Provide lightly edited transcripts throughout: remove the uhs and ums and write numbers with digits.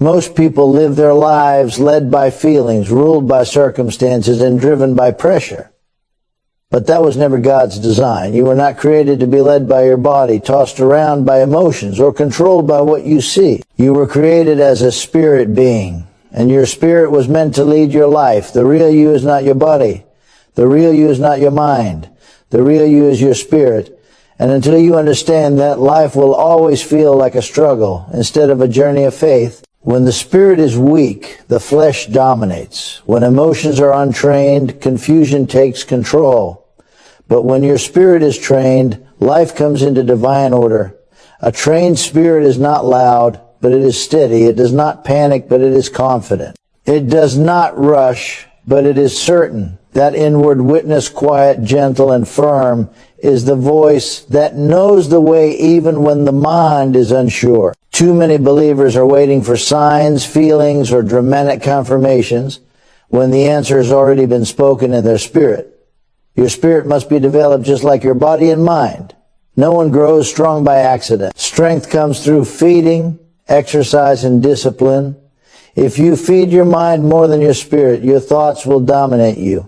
Most people live their lives led by feelings, ruled by circumstances, and driven by pressure. But that was never God's design. You were not created to be led by your body, tossed around by emotions, or controlled by what you see. You were created as a spirit being, and your spirit was meant to lead your life. The real you is not your body. The real you is not your mind. The real you is your spirit. And until you understand that, life will always feel like a struggle instead of a journey of faith. When the spirit is weak, the flesh dominates. When emotions are untrained, confusion takes control. But when your spirit is trained, life comes into divine order. A trained spirit is not loud, but it is steady. It does not panic, but it is confident. It does not rush, but it is certain. That inward witness, quiet, gentle, and firm, is the voice that knows the way even when the mind is unsure. Too many believers are waiting for signs, feelings, or dramatic confirmations when the answer has already been spoken in their spirit. Your spirit must be developed just like your body and mind. No one grows strong by accident. Strength comes through feeding, exercise, and discipline. If you feed your mind more than your spirit, your thoughts will dominate you.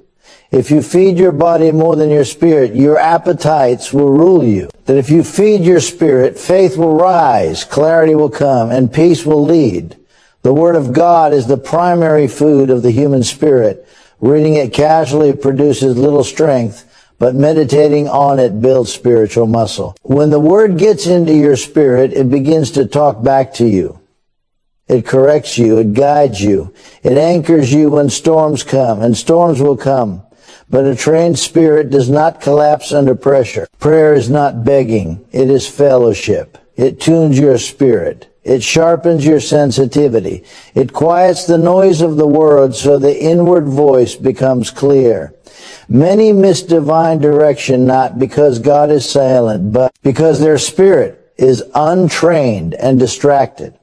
If you feed your body more than your spirit, your appetites will rule you. That if you feed your spirit, faith will rise, clarity will come, and peace will lead. The Word of God is the primary food of the human spirit. Reading it casually produces little strength, but meditating on it builds spiritual muscle. When the Word gets into your spirit, it begins to talk back to you. It corrects you, it guides you, it anchors you when storms come, and storms will come. But a trained spirit does not collapse under pressure. Prayer is not begging, it is fellowship. It tunes your spirit. It sharpens your sensitivity. It quiets the noise of the world so the inward voice becomes clear. Many miss divine direction not because God is silent, but because their spirit is untrained and distracted.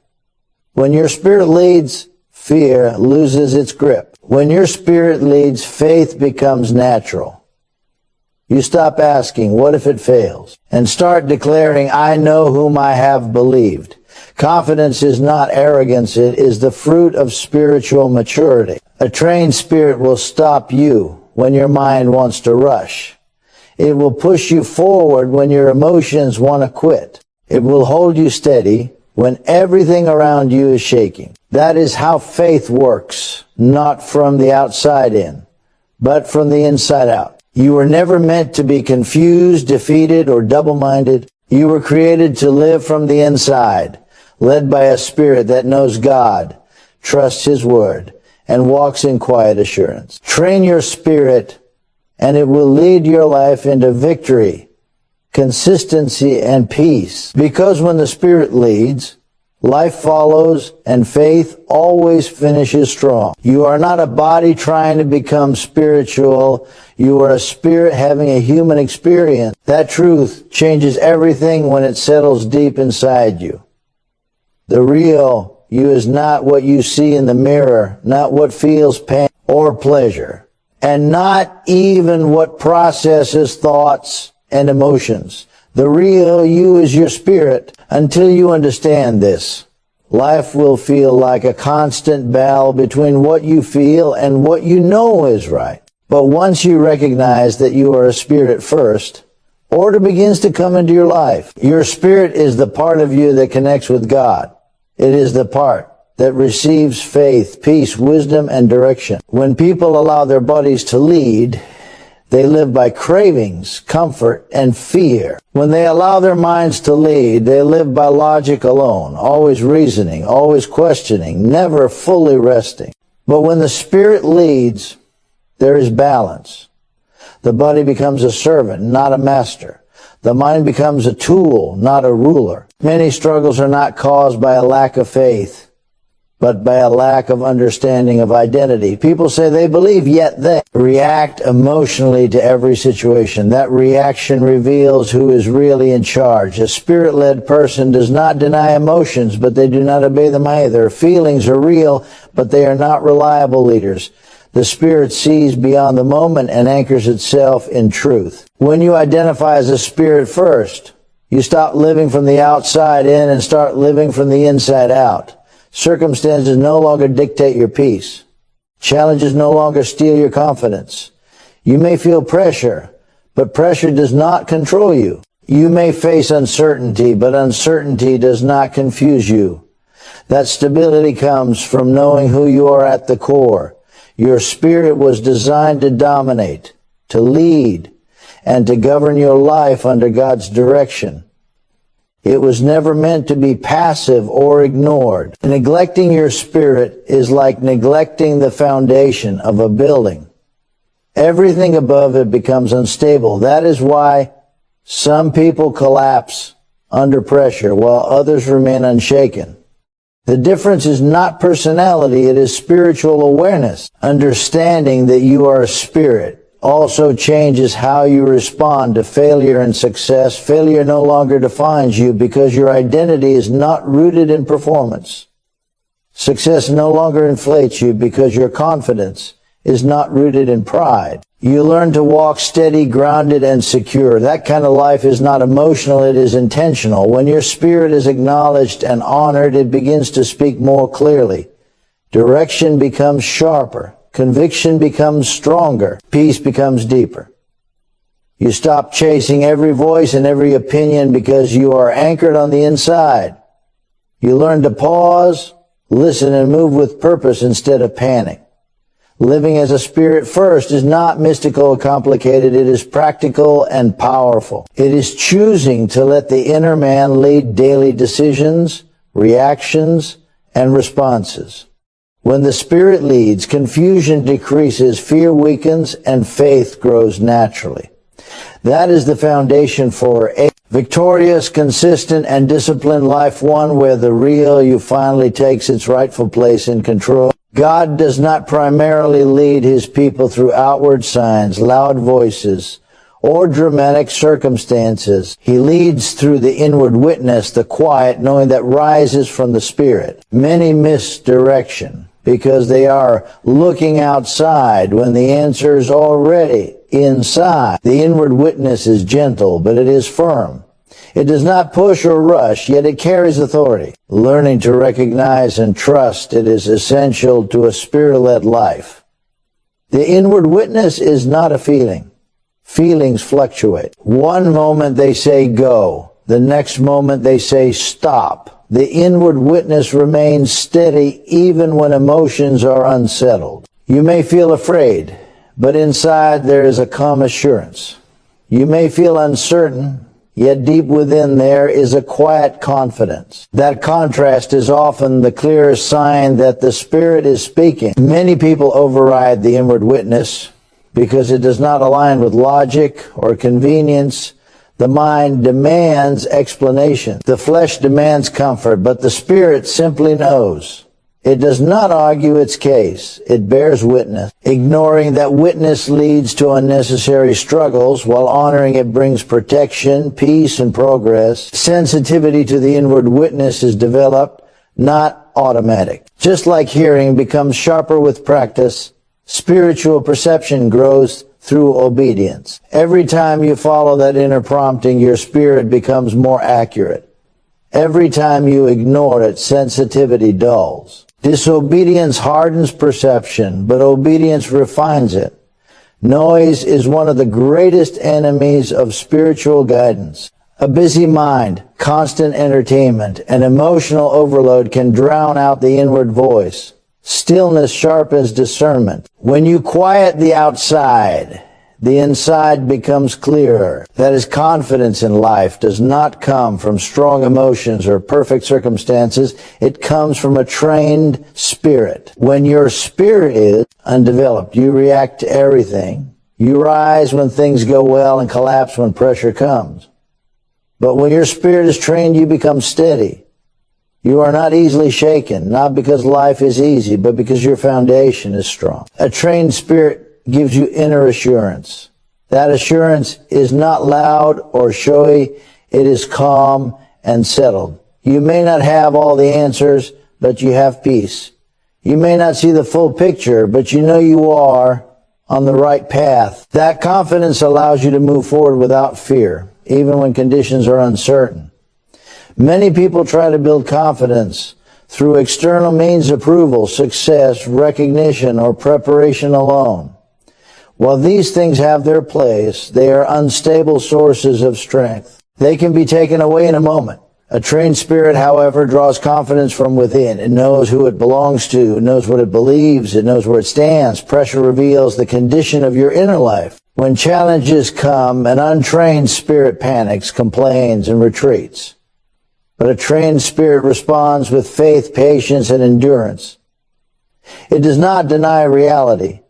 When your spirit leads, fear loses its grip. When your spirit leads, faith becomes natural. You stop asking, what if it fails? And start declaring, I know whom I have believed. Confidence is not arrogance, it is the fruit of spiritual maturity. A trained spirit will stop you when your mind wants to rush. It will push you forward when your emotions want to quit. It will hold you steady when everything around you is shaking. That is how faith works, not from the outside in, but from the inside out. You were never meant to be confused, defeated, or double-minded. You were created to live from the inside, led by a spirit that knows God, trusts His Word, and walks in quiet assurance. Train your spirit, and it will lead your life into victory, consistency, and peace. Because when the Spirit leads, life follows, and faith always finishes strong. You are not a body trying to become spiritual. You are a spirit having a human experience. That truth changes everything when it settles deep inside you. The real you is not what you see in the mirror, not what feels pain or pleasure, and not even what processes thoughts and emotions. The real you is your spirit. Until you understand this, life will feel like a constant battle between what you feel and what you know is right. But once you recognize that you are a spirit first, order begins to come into your life. Your spirit is the part of you that connects with God. It is the part that receives faith, peace, wisdom, and direction. When people allow their bodies to lead, they live by cravings, comfort, and fear. When they allow their minds to lead, they live by logic alone, always reasoning, always questioning, never fully resting. But when the Spirit leads, there is balance. The body becomes a servant, not a master. The mind becomes a tool, not a ruler. Many struggles are not caused by a lack of faith, but by a lack of understanding of identity. People say they believe, yet they react emotionally to every situation. That reaction reveals who is really in charge. A spirit-led person does not deny emotions, but they do not obey them either. Feelings are real, but they are not reliable leaders. The spirit sees beyond the moment and anchors itself in truth. When you identify as a spirit first, you stop living from the outside in and start living from the inside out. Circumstances no longer dictate your peace. Challenges no longer steal your confidence. You may feel pressure, but pressure does not control you. You may face uncertainty, but uncertainty does not confuse you. That stability comes from knowing who you are at the core. Your spirit was designed to dominate, to lead, and to govern your life under God's direction. It was never meant to be passive or ignored. Neglecting your spirit is like neglecting the foundation of a building. Everything above it becomes unstable. That is why some people collapse under pressure while others remain unshaken. The difference is not personality, it is spiritual awareness. Understanding that you are a spirit also changes how you respond to failure and success. Failure no longer defines you because your identity is not rooted in performance. Success no longer inflates you because your confidence is not rooted in pride. You learn to walk steady, grounded, and secure. That kind of life is not emotional, it is intentional. When your spirit is acknowledged and honored, it begins to speak more clearly. Direction becomes sharper. Conviction becomes stronger. Peace becomes deeper. You stop chasing every voice and every opinion because you are anchored on the inside. You learn to pause, listen, and move with purpose instead of panic. Living as a spirit first is not mystical or complicated. It is practical and powerful. It is choosing to let the inner man lead daily decisions, reactions, and responses. When the Spirit leads, confusion decreases, fear weakens, and faith grows naturally. That is the foundation for a victorious, consistent, and disciplined life, one where the real you finally takes its rightful place in control. God does not primarily lead his people through outward signs, loud voices, or dramatic circumstances. He leads through the inward witness, the quiet, knowing that rises from the Spirit. Many miss direction because they are looking outside when the answer is already inside. The inward witness is gentle, but it is firm. It does not push or rush, yet it carries authority. Learning to recognize and trust it is essential to a spirit-led life. The inward witness is not a feeling. Feelings fluctuate. One moment they say go. The next moment they say stop. The inward witness remains steady even when emotions are unsettled. You may feel afraid, but inside there is a calm assurance. You may feel uncertain, yet deep within there is a quiet confidence. That contrast is often the clearest sign that the Spirit is speaking. Many people override the inward witness because it does not align with logic or convenience. The mind demands explanation. The flesh demands comfort, but the Spirit simply knows. It does not argue its case. It bears witness. Ignoring that witness leads to unnecessary struggles, while honoring it brings protection, peace, and progress. Sensitivity to the inward witness is developed, not automatic. Just like hearing becomes sharper with practice, spiritual perception grows through obedience. Every time you follow that inner prompting, your spirit becomes more accurate. Every time you ignore it, sensitivity dulls. Disobedience hardens perception, but obedience refines it. Noise is one of the greatest enemies of spiritual guidance. A busy mind, constant entertainment, and emotional overload can drown out the inward voice. Stillness sharpens discernment. When you quiet the outside, the inside becomes clearer. That is, confidence in life does not come from strong emotions or perfect circumstances. It comes from a trained spirit. When your spirit is undeveloped, you react to everything. You rise when things go well and collapse when pressure comes. But when your spirit is trained, you become steady. You are not easily shaken, not because life is easy, but because your foundation is strong. A trained spirit gives you inner assurance. That assurance is not loud or showy. It is calm and settled. You may not have all the answers, but you have peace. You may not see the full picture, but you know you are on the right path. That confidence allows you to move forward without fear, even when conditions are uncertain. Many people try to build confidence through external means of approval, success, recognition, or preparation alone. While these things have their place, they are unstable sources of strength. They can be taken away in a moment. A trained spirit, however, draws confidence from within. It knows who it belongs to. It knows what it believes. It knows where it stands. Pressure reveals the condition of your inner life. When challenges come, an untrained spirit panics, complains, and retreats. But a trained spirit responds with faith, patience, and endurance. It does not deny reality,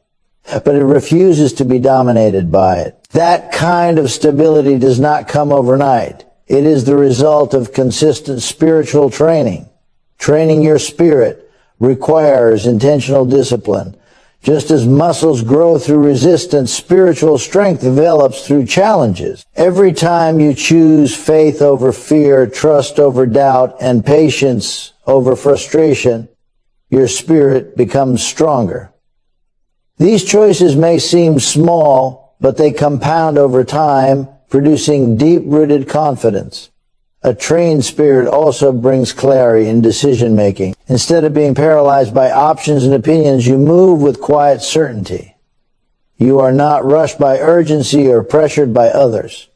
but it refuses to be dominated by it. That kind of stability does not come overnight. It is the result of consistent spiritual training. Training your spirit requires intentional discipline. Just as muscles grow through resistance, spiritual strength develops through challenges. Every time you choose faith over fear, trust over doubt, and patience over frustration, your spirit becomes stronger. These choices may seem small, but they compound over time, producing deep-rooted confidence. A trained spirit also brings clarity in decision-making. Instead of being paralyzed by options and opinions, you move with quiet certainty. You are not rushed by urgency or pressured by others.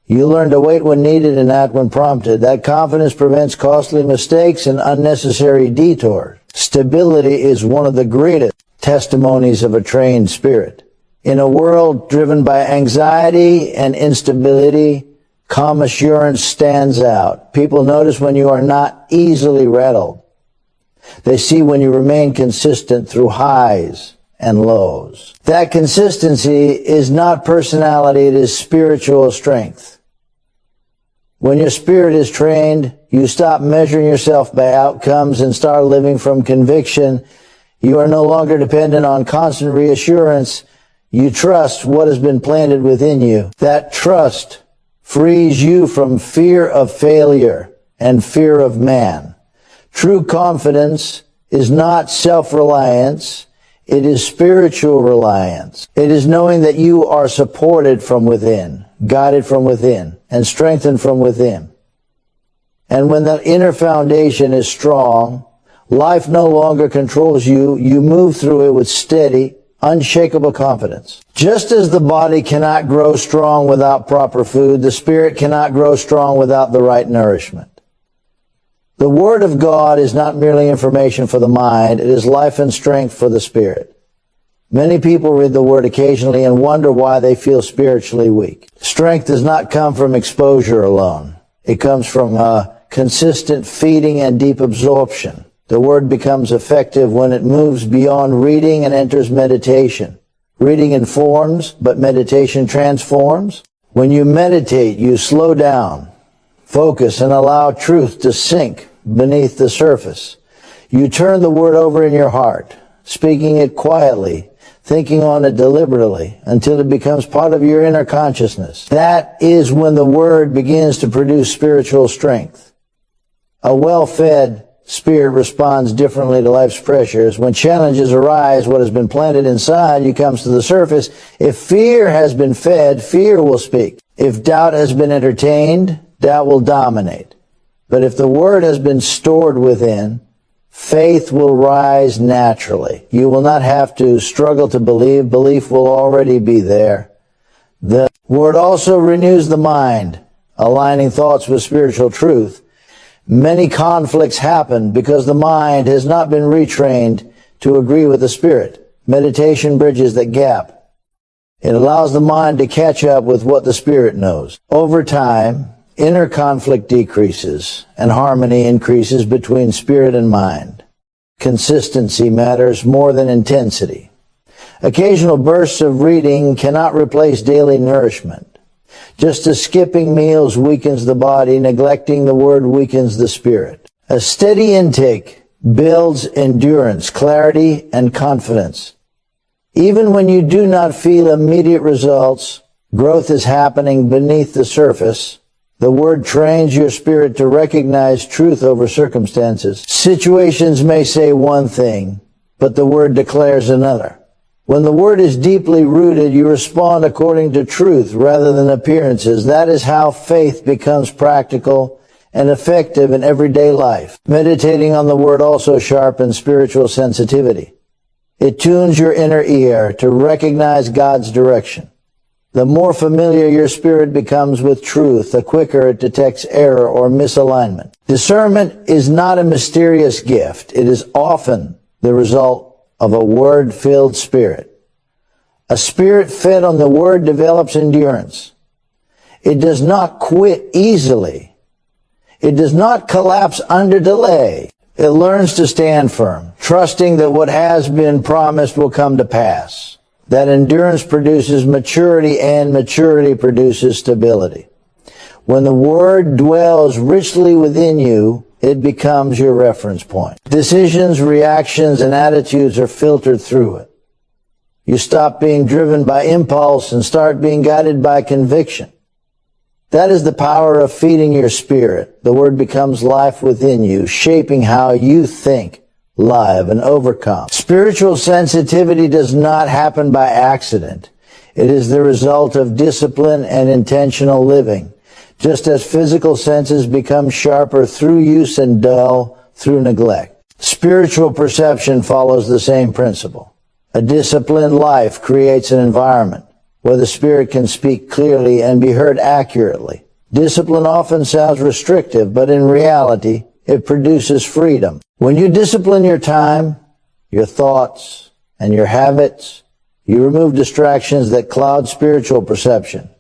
You learn to wait when needed and act when prompted. That confidence prevents costly mistakes and unnecessary detours. Stability is one of the greatest testimonies of a trained spirit. In a world driven by anxiety and instability, calm assurance stands out. People notice when you are not easily rattled. They see when you remain consistent through highs and lows. That consistency is not personality, it is spiritual strength. When your spirit is trained, you stop measuring yourself by outcomes and start living from conviction. You are no longer dependent on constant reassurance. You trust what has been planted within you. That trust frees you from fear of failure and fear of man. True confidence is not self-reliance. It is spiritual reliance. It is knowing that you are supported from within, guided from within, and strengthened from within. And when that inner foundation is strong, life no longer controls you. You move through it with steady, unshakable confidence. Just as the body cannot grow strong without proper food, the spirit cannot grow strong without the right nourishment. The Word of God is not merely information for the mind, it is life and strength for the spirit. Many people read the Word occasionally and wonder why they feel spiritually weak. Strength does not come from exposure alone. It comes from consistent feeding and deep absorption. The Word becomes effective when it moves beyond reading and enters meditation. Reading informs, but meditation transforms. When you meditate, you slow down, focus, and allow truth to sink beneath the surface. You turn the Word over in your heart, speaking it quietly, thinking on it deliberately, until it becomes part of your inner consciousness. That is when the Word begins to produce spiritual strength. A well-fed spirit responds differently to life's pressures. When challenges arise, what has been planted inside you comes to the surface. If fear has been fed, fear will speak. If doubt has been entertained, doubt will dominate. But if the Word has been stored within, faith will rise naturally. You will not have to struggle to believe. Belief will already be there. The Word also renews the mind, aligning thoughts with spiritual truth. Many conflicts happen because the mind has not been retrained to agree with the spirit. Meditation bridges that gap. It allows the mind to catch up with what the spirit knows. Over time, inner conflict decreases and harmony increases between spirit and mind. Consistency matters more than intensity. Occasional bursts of reading cannot replace daily nourishment. Just as skipping meals weakens the body, neglecting the Word weakens the spirit. A steady intake builds endurance, clarity, and confidence. Even when you do not feel immediate results, growth is happening beneath the surface. The Word trains your spirit to recognize truth over circumstances. Situations may say one thing, but the Word declares another. When the Word is deeply rooted, you respond according to truth rather than appearances. That is how faith becomes practical and effective in everyday life. Meditating on the Word also sharpens spiritual sensitivity. It tunes your inner ear to recognize God's direction. The more familiar your spirit becomes with truth, the quicker it detects error or misalignment. Discernment is not a mysterious gift. It is often the result of a Word-filled spirit. A spirit fed on the Word develops endurance. It does not quit easily. It does not collapse under delay. It learns to stand firm, trusting that what has been promised will come to pass. That endurance produces maturity, and maturity produces stability. When the Word dwells richly within you, it becomes your reference point. Decisions, reactions, and attitudes are filtered through it. You stop being driven by impulse and start being guided by conviction. That is the power of feeding your spirit. The Word becomes life within you, shaping how you think, live, and overcome. Spiritual sensitivity does not happen by accident. It is the result of discipline and intentional living. Just as physical senses become sharper through use and dull through neglect. Spiritual perception follows the same principle. A disciplined life creates an environment where the Spirit can speak clearly and be heard accurately. Discipline often sounds restrictive, but in reality, it produces freedom. When you discipline your time, your thoughts, and your habits, you remove distractions that cloud spiritual perception.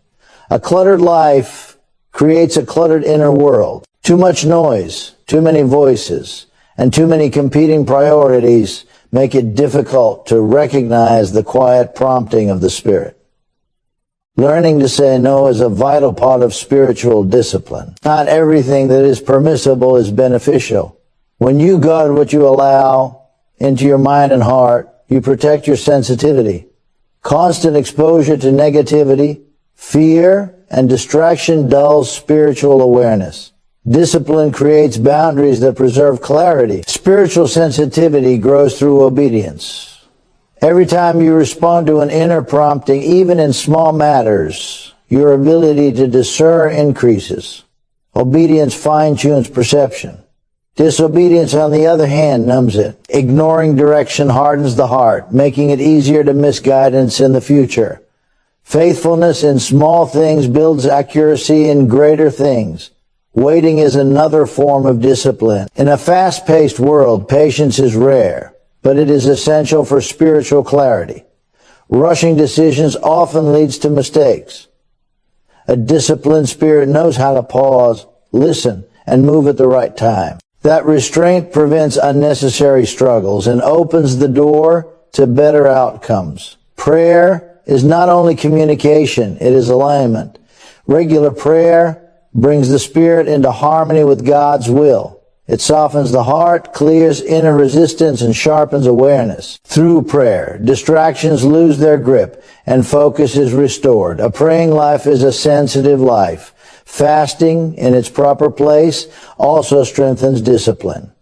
A cluttered life creates a cluttered inner world. Too much noise, too many voices, and too many competing priorities make it difficult to recognize the quiet prompting of the Spirit. Learning to say no is a vital part of spiritual discipline. Not everything that is permissible is beneficial. When you guard what you allow into your mind and heart, you protect your sensitivity. Constant exposure to negativity, fear, and distraction dulls spiritual awareness. Discipline creates boundaries that preserve clarity. Spiritual sensitivity grows through obedience. Every time you respond to an inner prompting, even in small matters, your ability to discern increases. Obedience fine-tunes perception. Disobedience, on the other hand, numbs it. Ignoring direction hardens the heart, making it easier to miss guidance in the future. Faithfulness in small things builds accuracy in greater things. Waiting is another form of discipline. In a fast-paced world, patience is rare, but it is essential for spiritual clarity. Rushing decisions often leads to mistakes. A disciplined spirit knows how to pause, listen, and move at the right time. That restraint prevents unnecessary struggles and opens the door to better outcomes. Prayer is not only communication, it is alignment. Regular prayer brings the spirit into harmony with God's will. It softens the heart, clears inner resistance, and sharpens awareness. Through prayer, distractions lose their grip and focus is restored. A praying life is a sensitive life. Fasting in its proper place also strengthens discipline.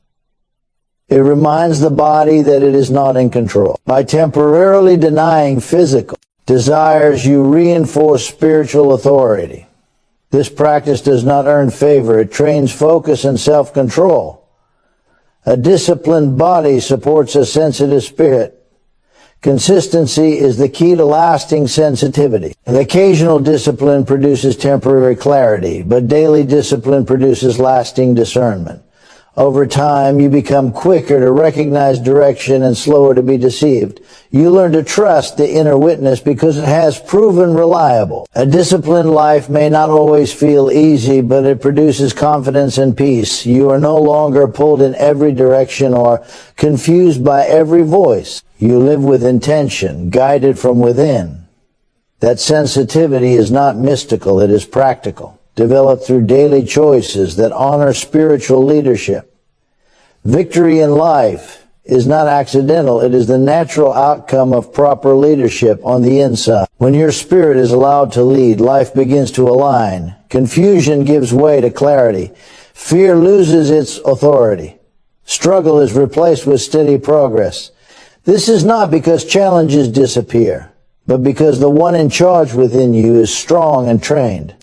It reminds the body that it is not in control. By temporarily denying physical desires, you reinforce spiritual authority. This practice does not earn favor. It trains focus and self-control. A disciplined body supports a sensitive spirit. Consistency is the key to lasting sensitivity. The occasional discipline produces temporary clarity, but daily discipline produces lasting discernment. Over time, you become quicker to recognize direction and slower to be deceived. You learn to trust the inner witness because it has proven reliable. A disciplined life may not always feel easy, but it produces confidence and peace. You are no longer pulled in every direction or confused by every voice. You live with intention, guided from within. That sensitivity is not mystical, it is practical, developed through daily choices that honor spiritual leadership. Victory in life is not accidental, it is the natural outcome of proper leadership on the inside. When your spirit is allowed to lead, life begins to align. Confusion gives way to clarity. Fear loses its authority. Struggle is replaced with steady progress. This is not because challenges disappear, but because the one in charge within you is strong and trained.